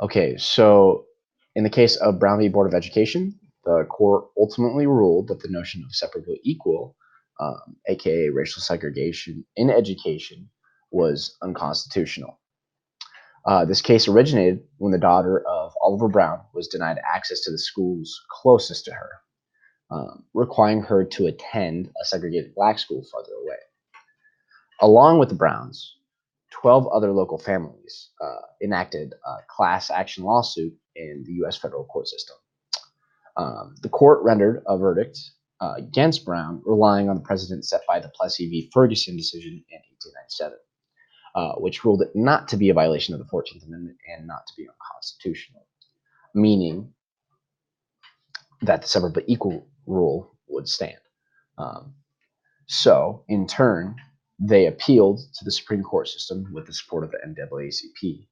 Okay, so in the case of Brown v. Board of Education, the court ultimately ruled that the notion of separate but equal, aka racial segregation in education, was unconstitutional. This case originated when the daughter of Oliver Brown was denied access to the schools closest to her, requiring her to attend a segregated black school farther away. Along with the Browns, 12 other local families enacted a class action lawsuit in the U.S. federal court system. The court rendered a verdict against Brown, relying on the precedent set by the Plessy v. Ferguson decision in 1897, which ruled it not to be a violation of the 14th Amendment and not to be unconstitutional, meaning that the separate but equal rule would stand. Um, so, in turn, they appealed to the Supreme Court system with the support of the NAACP,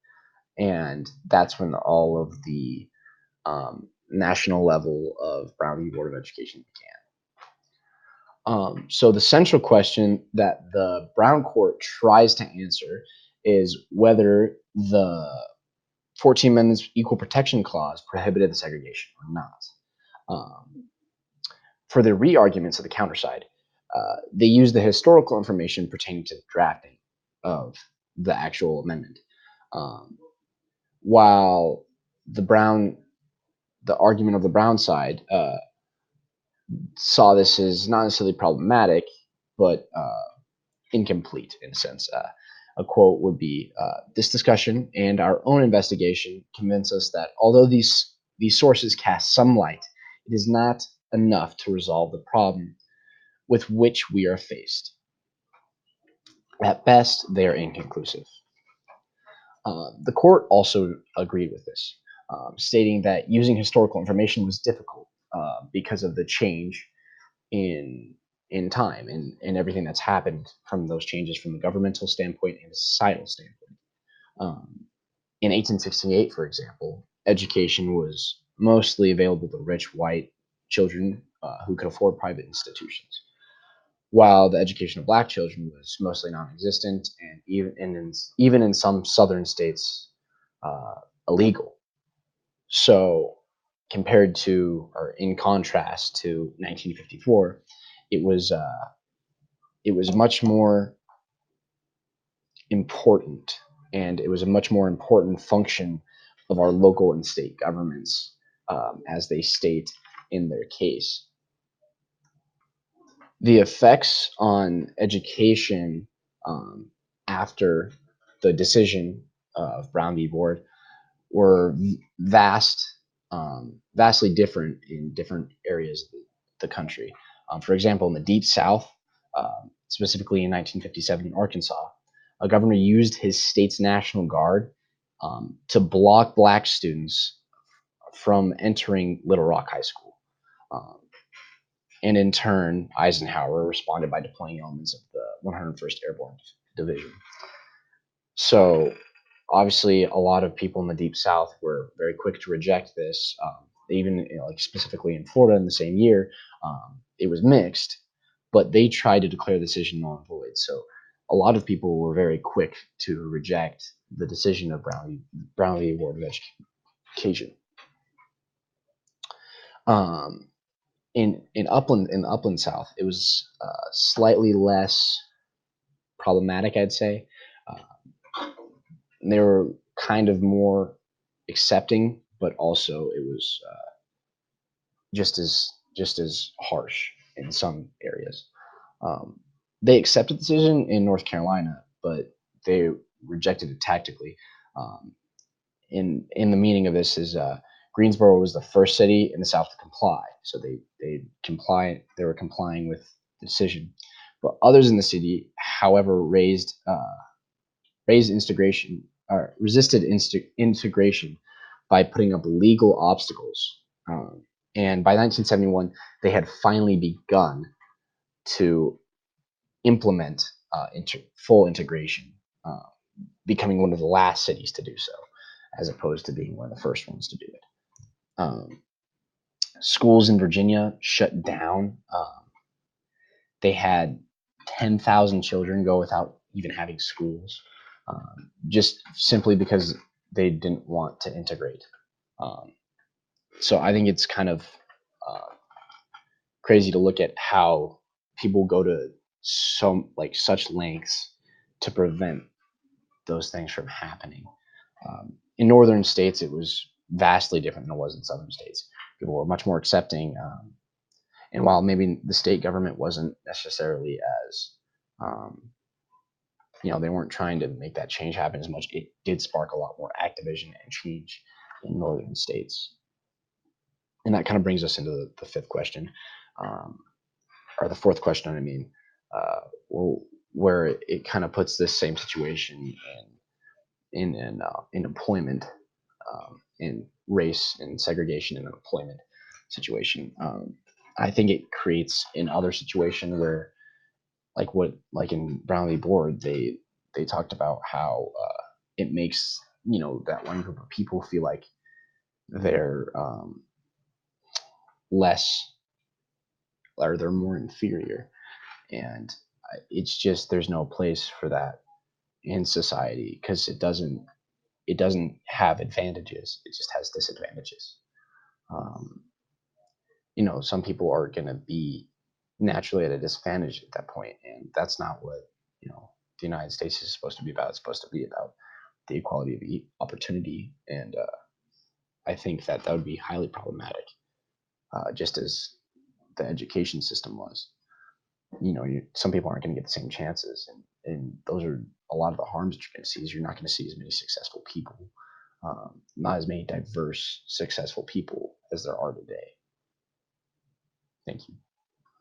and that's when all of the national level of Brown v. Board of Education began. So the central question that the Brown court tries to answer is whether the 14th Amendment's Equal Protection Clause prohibited the segregation or not. For the re-arguments of the counterside, they use the historical information pertaining to the drafting of the actual amendment. While the argument of the Brown side saw this as not necessarily problematic, but incomplete in a sense. A quote would be, "This discussion and our own investigation convince us that although these sources cast some light, it is not enough to resolve the problem with which we are faced. At best, they are inconclusive." The court also agreed with this, stating that using historical information was difficult because of the change in time and everything that's happened from those changes from the governmental standpoint and a societal standpoint. In 1868, for example, education was mostly available to rich white children who could afford private institutions, while the education of black children was mostly non-existent and even in some southern states illegal. So compared to, or in contrast to 1954, it was much more important, and it was a much more important function of our local and state governments, as they state in their case. The effects on education after the decision of Brown v. Board were vastly different in different areas of the country. For example, in the Deep South, specifically in 1957 in Arkansas, a governor used his state's National Guard to block black students from entering Little Rock High School. And in turn, Eisenhower responded by deploying elements of the 101st Airborne Division. So obviously, a lot of people in the Deep South were very quick to reject this. Even like specifically in Florida in the same year, it was mixed, but they tried to declare the decision null and void. So a lot of people were very quick to reject the decision of Brown v. Board of Education. In the upland South, it was slightly less problematic, I'd say. They were kind of more accepting, but also it was just as harsh in some areas. They accepted the decision in North Carolina, but they rejected it tactically. In the meaning of this is Greensboro was the first city in the South to comply, so they were complying with the decision. But others in the city, however, resisted integration by putting up legal obstacles. And by 1971, they had finally begun to implement full integration, becoming one of the last cities to do so, as opposed to being one of the first ones to do it. Schools in Virginia shut down. They had 10,000 children go without even having schools, just simply because they didn't want to integrate. Um, so I think it's kind of uh, crazy to look at how people go to such lengths to prevent those things from happening. In northern states, it was vastly different than it was in southern states. People were much more accepting, and while maybe the state government wasn't necessarily as they weren't trying to make that change happen as much. It did spark a lot more activism and change in northern states. And that kind of brings us into the fifth question, um, or the fourth question, I mean, well, where it kind of puts this same situation in employment, in race and segregation in an employment situation. I think it creates another situation where, like in Brownlee Board, they talked about how it makes that one group of people feel like they're less, or they're more inferior, and it's just there's no place for that in society because it doesn't have advantages, it just has disadvantages. um, some people are going to be naturally at a disadvantage at that point, and that's not what the United States is supposed to be about. It's supposed to be about the equality of opportunity, and I think that would be highly problematic, just as the education system was. Some people aren't going to get the same chances, and those are a lot of the harms that you're going to see. Is you're not going to see as many successful people, not as many diverse, successful people as there are today. Thank you.